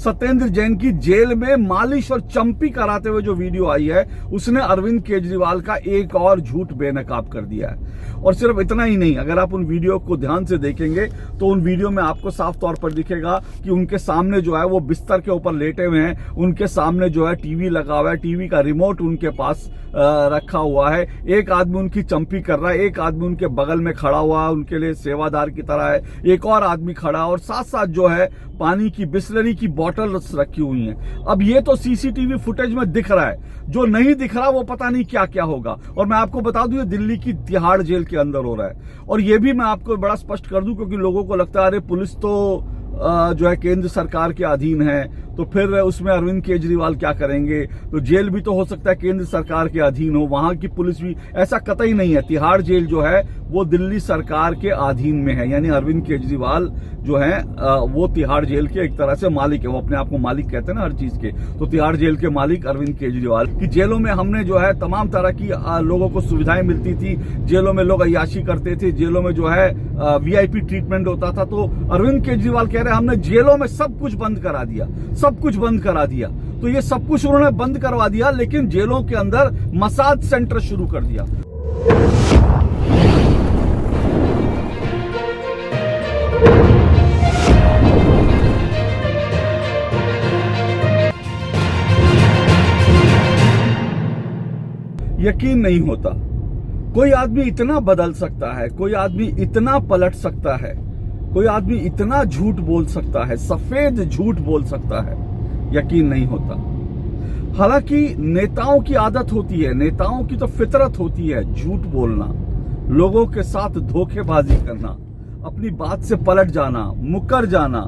सत्येंद्र जैन की जेल में मालिश और चंपी कराते हुए जो वीडियो आई है, उसने अरविंद केजरीवाल का एक और झूठ बेनकाब कर दिया है। और सिर्फ इतना ही नहीं, अगर आप उन वीडियो को ध्यान से देखेंगे तो उन वीडियो में आपको साफ तौर पर दिखेगा कि उनके सामने जो है वो बिस्तर के ऊपर लेटे हुए हैं, उनके सामने जो है टीवी लगा हुआ है, टीवी का रिमोट उनके पास रखा हुआ है। एक आदमी उनकी चंपी कर रहा है, एक आदमी उनके बगल में खड़ा हुआ है, उनके लिए सेवादार की तरह है, एक और आदमी खड़ा है और साथ साथ जो है पानी की बिस्लरी की बोतल रखी हुई है। अब ये तो सीसीटीवी फुटेज में दिख रहा है, जो नहीं दिख रहा वो पता नहीं क्या क्या होगा। और मैं आपको बता दूं, ये दिल्ली की तिहाड़ जेल के अंदर हो रहा है। और ये भी मैं आपको बड़ा स्पष्ट कर दूं, क्योंकि लोगों को लगता है अरे पुलिस तो जो है केंद्र सरकार के अधीन है, तो फिर उसमें अरविंद केजरीवाल क्या करेंगे, तो जेल भी तो हो सकता है केंद्र सरकार के अधीन हो, वहां की पुलिस भी, ऐसा कतई नहीं है। तिहाड़ जेल जो है वो दिल्ली सरकार के अधीन में है, यानी अरविंद केजरीवाल जो है वो तिहाड़ जेल के एक तरह से मालिक है। वो अपने आप को मालिक कहते हैं ना हर चीज के, तो तिहाड़ जेल के मालिक अरविंद केजरीवाल की जेलों में हमने जो है तमाम तरह की लोगों को सुविधाएं मिलती थी, जेलों में लोग अय्याशी करते थे, जेलों में जो है वीआईपी ट्रीटमेंट होता था। तो अरविंद केजरीवाल कह रहे हैं हमने जेलों में सब कुछ बंद करा दिया, सब कुछ बंद करा दिया। तो ये सब कुछ उन्होंने बंद करवा दिया, लेकिन जेलों के अंदर मसाज सेंटर शुरू कर दिया। यकीन नहीं होता कोई आदमी इतना बदल सकता है, कोई आदमी इतना पलट सकता है, कोई आदमी इतना झूठ बोल सकता है, सफेद झूठ बोल सकता है। यकीन नहीं होता। हालांकि नेताओं की आदत होती है, नेताओं की तो फितरत होती है झूठ बोलना, लोगों के साथ धोखेबाजी करना, अपनी बात से पलट जाना, मुकर जाना,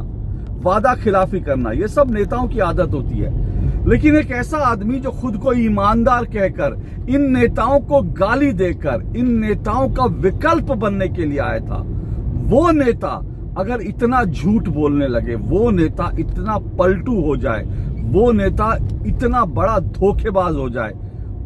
वादा खिलाफी करना, ये सब नेताओं की आदत होती है। लेकिन एक ऐसा आदमी जो खुद को ईमानदार कहकर इन नेताओं को गाली देकर इन नेताओं का विकल्प बनने के लिए आया था, वो नेता अगर इतना झूठ बोलने लगे, वो नेता इतना पलटू हो जाए, वो नेता इतना बड़ा धोखेबाज हो जाए,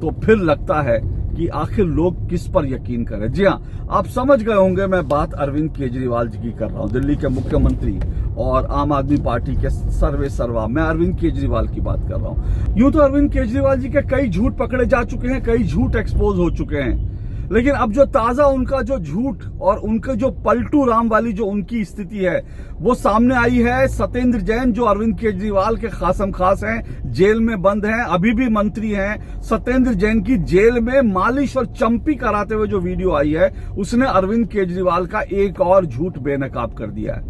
तो फिर लगता है कि आखिर लोग किस पर यकीन करें। जी हाँ, आप समझ गए होंगे मैं बात अरविंद केजरीवाल जी की कर रहा हूं, दिल्ली के मुख्यमंत्री और आम आदमी पार्टी के सर्वे सर्वा। मैं अरविंद केजरीवाल की बात कर रहा हूं। यूं तो अरविंद केजरीवाल जी के कई झूठ पकड़े जा चुके हैं, कई झूठ एक्सपोज हो चुके हैं, लेकिन अब जो ताजा उनका जो झूठ और उनके जो पलटू राम वाली जो उनकी स्थिति है वो सामने आई है। सत्येंद्र जैन जो अरविंद केजरीवाल के खासम खास हैं, जेल में बंद हैं, अभी भी मंत्री हैं। सत्येंद्र जैन की जेल में मालिश और चंपी कराते हुए जो वीडियो आई है, उसने अरविंद केजरीवाल का एक और झूठ बेनकाब कर दिया है।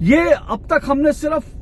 ये अब तक हमने सिर्फ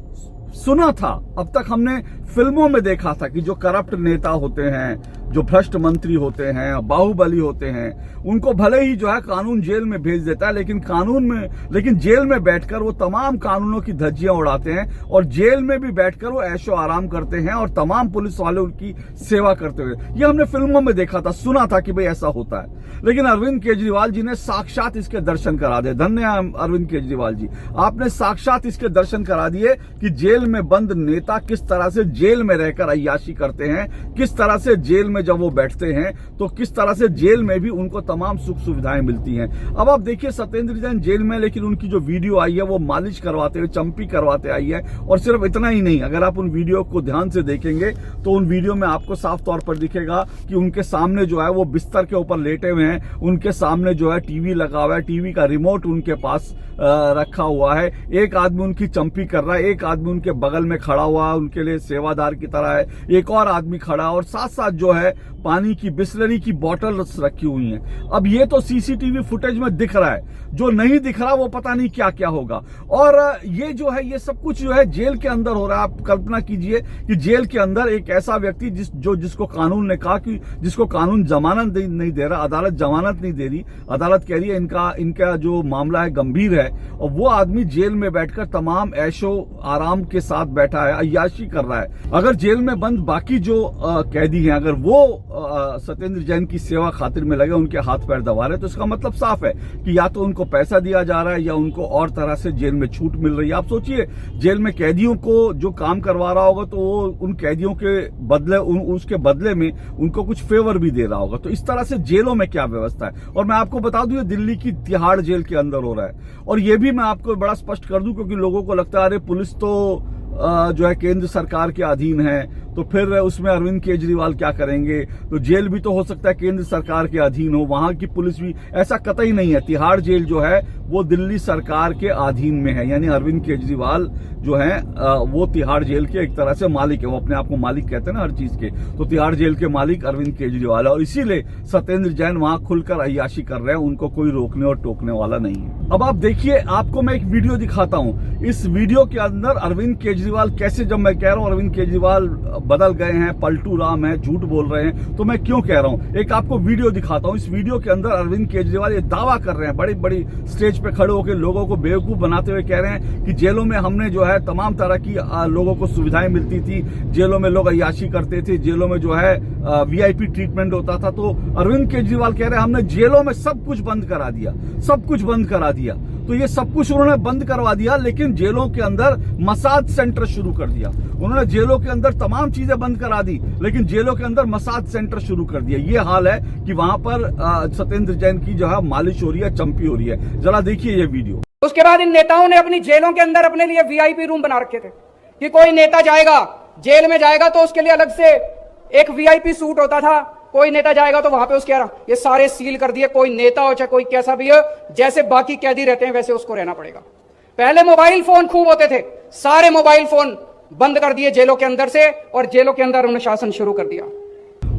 सुना था, अब तक हमने फिल्मों में देखा था कि जो करप्ट नेता होते हैं, जो भ्रष्ट मंत्री होते हैं, बाहुबली होते हैं, उनको भले ही जो है कानून जेल में भेज देता है, लेकिन जेल में बैठकर वो तमाम कानूनों की धज्जियां उड़ाते हैं और जेल में भी बैठकर वो ऐशो आराम करते हैं और तमाम पुलिस वाले उनकी सेवा करते हुए। ये हमने फिल्मों में देखा था, सुना था कि भाई ऐसा होता है। लेकिन अरविंद केजरीवाल जी ने साक्षात इसके दर्शन करा दिए। धन्य है अरविंद केजरीवाल जी, आपने साक्षात इसके दर्शन करा दिए कि जेल में बंद नेता किस तरह से जेल में रहकर अय्याशी करते हैं, किस तरह से जेल में जब वो बैठते हैं तो किस तरह से जेल में भी उनको तमाम सुख सुविधाएं मिलती हैं। अब आप देखिए सत्येंद्र जैन जेल में, लेकिन उनकी जो वीडियो आई है वो मालिश करवाते हुए, चंपी करवाते आई है। और सिर्फ इतना ही नहीं, अगर आप उन वीडियो को ध्यान से देखेंगे तो उन वीडियो में आपको साफ तौर पर दिखेगा कि उनके सामने जो है वो बिस्तर के ऊपर लेटे हुए हैं, उनके सामने जो है टीवी लगा हुआ है, टीवी का रिमोट उनके पास रखा हुआ है। एक आदमी उनकी चंपी कर रहा है, एक आदमी उनके बगल में खड़ा हुआ है, उनके लिए सेवादार की तरह है, एक और आदमी खड़ा और साथ साथ जो है पानी की बिस्लरी की बोतल रखी हुई है। अब ये तो सीसीटीवी फुटेज में दिख रहा है, जो नहीं दिख रहा वो पता नहीं क्या क्या होगा। और ये जो है ये सब कुछ जो है जेल के अंदर हो रहा है। आप कल्पना कीजिए कि जेल के अंदर एक ऐसा व्यक्ति जिसको कानून ने कहा कि जिसको कानून जमानत नहीं दे रहा, अदालत जमानत नहीं दे रही, अदालत कह रही है इनका जो मामला है गंभीर है, और वो आदमी जेल में बैठकर तमाम ऐशो आराम के साथ बैठा है, अय्याशी कर रहा है। अगर जेल में बंद बाकी जो कैदी हैं, अगर वो सत्येंद्र जैन की सेवा खातिर में लगे, उनके हाथ पैर दबा रहे, तो इसका मतलब साफ है कि या तो उनको पैसा दिया जा रहा है या उनको और तरह से जेल में छूट मिल रही है। आप सोचिए, जेल में कैदियों को जो काम करवा रहा होगा तो वो उन कैदियों के बदले उसके बदले में उनको कुछ फेवर भी दे रहा होगा। तो इस तरह से जेलों में क्या व्यवस्था है। और मैं आपको बता दूं, ये दिल्ली की तिहाड़ जेल के अंदर हो रहा है। और ये भी मैं आपको बड़ा स्पष्ट कर दूं, क्योंकि लोगों को लगता है अरे पुलिस तो जो है केंद्र सरकार के अधीन है, तो फिर उसमें अरविंद केजरीवाल क्या करेंगे? तो जेल भी तो हो सकता है केंद्र सरकार के अधीन हो, वहां की पुलिस भी, ऐसा कतई नहीं है। तिहाड़ जेल जो है वो दिल्ली सरकार के अधीन में है, यानी अरविंद केजरीवाल जो है वो तिहाड़ जेल के एक तरह से मालिक है। वो अपने आप को मालिक कहते हैं ना हर चीज के, तो तिहाड़ जेल के मालिक अरविंद केजरीवाल है, और इसीलिए सत्येंद्र जैन वहां खुलकर अय्याशी कर रहे हैं, उनको कोई रोकने और टोकने वाला नहीं है। अब आप देखिए, आपको मैं एक वीडियो दिखाता हूं। इस वीडियो के अंदर अरविंद केजरीवाल कैसे, जब मैं कह रहा हूं अरविंद केजरीवाल बदल गए हैं, पलटू राम है, झूठ बोल रहे हैं, तो मैं क्यों कह रहा हूं, एक आपको वीडियो दिखाता हूं। इस वीडियो के अंदर अरविंद केजरीवाल ये दावा कर रहे हैं, बड़ी बड़ी स्टेज पे खड़े होकर लोगों को बेवकूफ बनाते हुए कह रहे हैं कि जेलों में हमने जो है तमाम तरह की लोगों को सुविधाएं मिलती थी, जेलों में लोग अय्याशी करते थे, जेलों में जो है वीआईपी ट्रीटमेंट होता था। तो अरविंद केजरीवाल कह रहे हैं हमने जेलों में सब कुछ बंद करा दिया, सब कुछ बंद करा दिया। तो ये सब कुछ उन्होंने बंद करवा दिया, लेकिन जेलों के अंदर मसाज सेंटर शुरू कर दिया। उन्होंने जेलों के अंदर तमाम चीजें बंद करा दी, लेकिन जेलों के अंदर मसाज सेंटर शुरू कर दिया। ये हाल है कि वहां पर सत्येंद्र जैन की जो है मालिश हो रही है, चंपी हो रही है। जरा देखिए ये वीडियो। उसके बाद इन नेताओं ने अपनी जेलों के अंदर अपने लिए वीआईपी रूम बना रखे थे कि कोई नेता जाएगा, जेल में जाएगा तो उसके लिए अलग से एक वीआईपी सूट होता था। कोई नेता जाएगा तो वहां पे उसके ये सारे सील कर दिए। कोई नेता हो चाहे कोई कैसा भी हो, जैसे बाकी कैदी रहते हैं वैसे उसको रहना पड़ेगा। पहले मोबाइल फोन खूब होते थे, सारे मोबाइल फोन बंद कर दिए जेलों के अंदर से, और जेलों के अंदर अनुशासन शुरू कर दिया।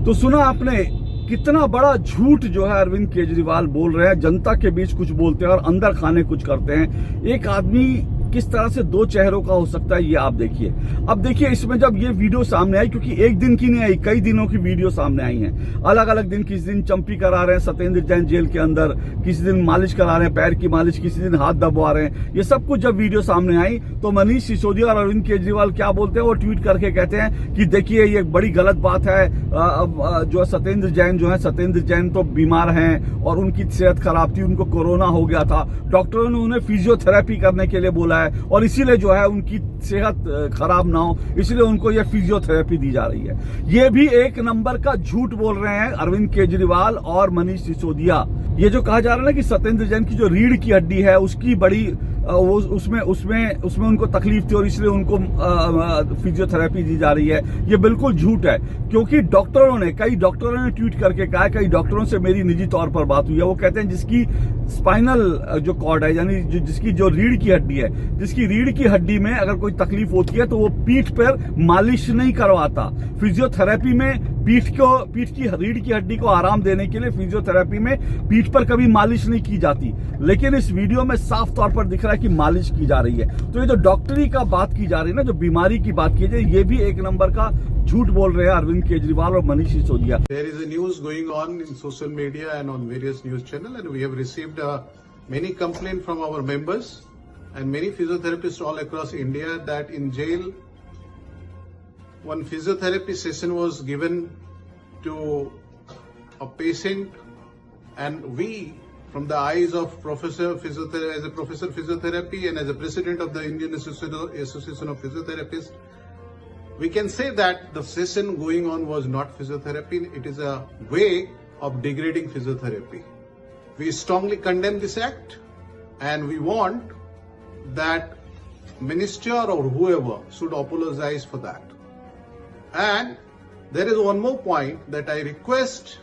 तो सुना आपने, कितना बड़ा झूठ जो है अरविंद केजरीवाल बोल रहे हैं। जनता के बीच कुछ बोलते हैं और अंदर खाने कुछ करते हैं। एक आदमी किस तरह से दो चेहरों का हो सकता है, ये आप देखिए। अब देखिए इसमें जब ये वीडियो सामने आई, क्योंकि एक दिन की नहीं आई, कई दिनों की वीडियो सामने आई हैं, अलग अलग दिन। किसी दिन चंपी करा रहे हैं सत्येंद्र जैन जेल के अंदर, किसी दिन मालिश करा रहे हैं, पैर की मालिश, किसी दिन हाथ दबवा रहे हैं। ये सब कुछ जब वीडियो सामने आई तो मनीष सिसोदिया और अरविंद केजरीवाल क्या बोलते हैं, वो ट्वीट करके कहते हैं कि देखिए ये बड़ी गलत बात है। जो सत्येंद्र जैन जो है, सत्येंद्र जैन तो बीमार हैं और उनकी सेहत खराब थी, उनको कोरोना हो गया था, डॉक्टरों ने उन्हें फिजियोथेरेपी करने के लिए बोला है, और इसीलिए जो है उनकी सेहत खराब ना हो, इसलिए उनको ये फिजियोथेरेपी दी जा रही है। ये भी एक नंबर का झूठ बोल रहे हैं अरविंद केजरीवाल और मनीष सिसोदिया। ये जो कहा जा रहा है ना कि सत्येंद्र जैन की जो रीढ़ की हड्डी है उसकी बड़ी उसमें उनको तकलीफ थी और इसलिए उनको फिजियोथेरेपी दी जा रही है, ये बिल्कुल झूठ है। क्योंकि कई डॉक्टरों ने ट्वीट करके कहा, कई डॉक्टरों से मेरी निजी तौर पर बात हुई है, वो कहते हैं जिसकी स्पाइनल जो कॉर्ड है, यानी जिसकी जो रीढ़ की हड्डी है, जिसकी रीढ़ की हड्डी में अगर कोई तकलीफ होती है तो वो पीठ पर मालिश नहीं करवाता। फिजियोथेरेपी में पीठ की रीढ़ की हड्डी को आराम देने के लिए फिजियोथेरेपी में पीठ पर कभी मालिश नहीं की जाती, लेकिन इस वीडियो में साफ तौर पर दिख रहा है कि मालिश की जा रही है। तो ये जो डॉक्टरी का बात की जा रही है ना, जो बीमारी की बात की जाए, ये भी एक नंबर का झूठ बोल रहे हैं अरविंद केजरीवाल और Manish Sisodia. There is a news going on in social media and on various news channel, and we have received many complaints from our members and many physiotherapists all across India that in jail one physiotherapy session was given to a patient, and we, from the eyes of professor physiotherapy, as a professor physiotherapy and as a president of the Indian Association of Physiotherapists, we can say that the session going on was not physiotherapy. It is a way of degrading physiotherapy. We strongly condemn this act, and we want that minister or whoever should apologize for that. And there is one more point that I request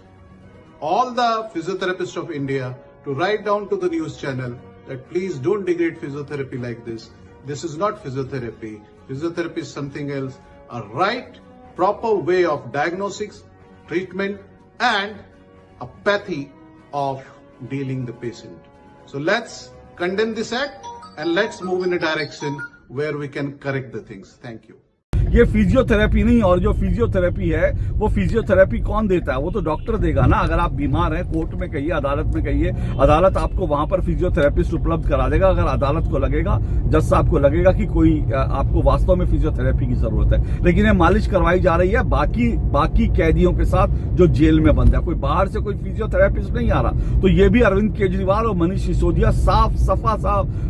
all the physiotherapists of India to write down to the news channel that please don't degrade physiotherapy like this. This is not physiotherapy. Physiotherapy is something else. A right, proper way of diagnostics, treatment, and a pathy of dealing the patient. So let's condemn this act and let's move in a direction where we can correct the things. Thank you. ये physiotherapy नहीं, और जो physiotherapy है वो physiotherapy कौन देता है, वो तो डॉक्टर देगा ना। अगर आप बीमार हैं, कोर्ट में कहिए, अदालत में कहिए, अदालत आपको वहां पर फिजियोथेरेपिस्ट उपलब्ध करा देगा। अगर अदालत को लगेगा, जज साहब को लगेगा कि कोई आपको वास्तव में फिजियोथेरेपी की जरूरत है, लेकिन ये मालिश करवाई जा रही है बाकी कैदियों के साथ जो जेल में बंद है। कोई बाहर से कोई फिजियोथेरेपिस्ट नहीं आ रहा। तो ये भी अरविंद केजरीवाल और मनीष सिसोदिया साफ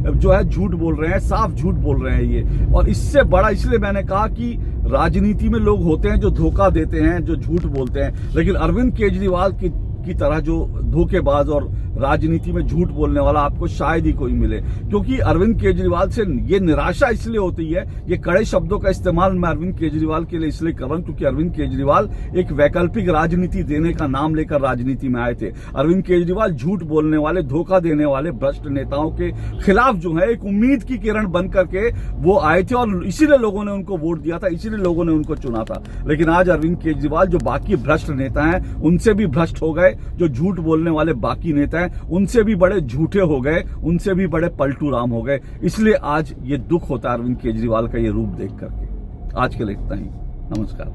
जो है झूठ बोल रहे हैं, साफ झूठ बोल रहे हैं ये। और इससे बड़ा, इसलिए मैंने कहा कि राजनीति में लोग होते हैं जो धोखा देते हैं, जो झूठ बोलते हैं, लेकिन अरविंद केजरीवाल की तरह जो धोखेबाज और राजनीति में झूठ बोलने वाला आपको शायद ही कोई मिले, क्योंकि अरविंद केजरीवाल से ये निराशा इसलिए होती है, ये कड़े शब्दों का इस्तेमाल मैं अरविंद केजरीवाल के लिए इसलिए कर रहा हूं क्योंकि अरविंद केजरीवाल एक वैकल्पिक राजनीति देने का नाम लेकर राजनीति में आए थे। अरविंद केजरीवाल झूठ बोलने वाले, धोखा देने वाले भ्रष्ट नेताओं के खिलाफ जो है एक उम्मीद की किरण बन करके वो आए थे और इसीलिए लोगों ने उनको वोट दिया था, इसीलिए लोगों ने उनको चुना था। लेकिन आज अरविंद केजरीवाल जो बाकी भ्रष्ट नेता हैं उनसे भी भ्रष्ट हो गए, जो झूठ बोलने वाले बाकी नेता हैं उनसे भी बड़े झूठे हो गए, उनसे भी बड़े पलटू राम हो गए। इसलिए आज ये दुख होता है अरविंद केजरीवाल का ये रूप देख करके। आज के लिए इतना ही, नमस्कार।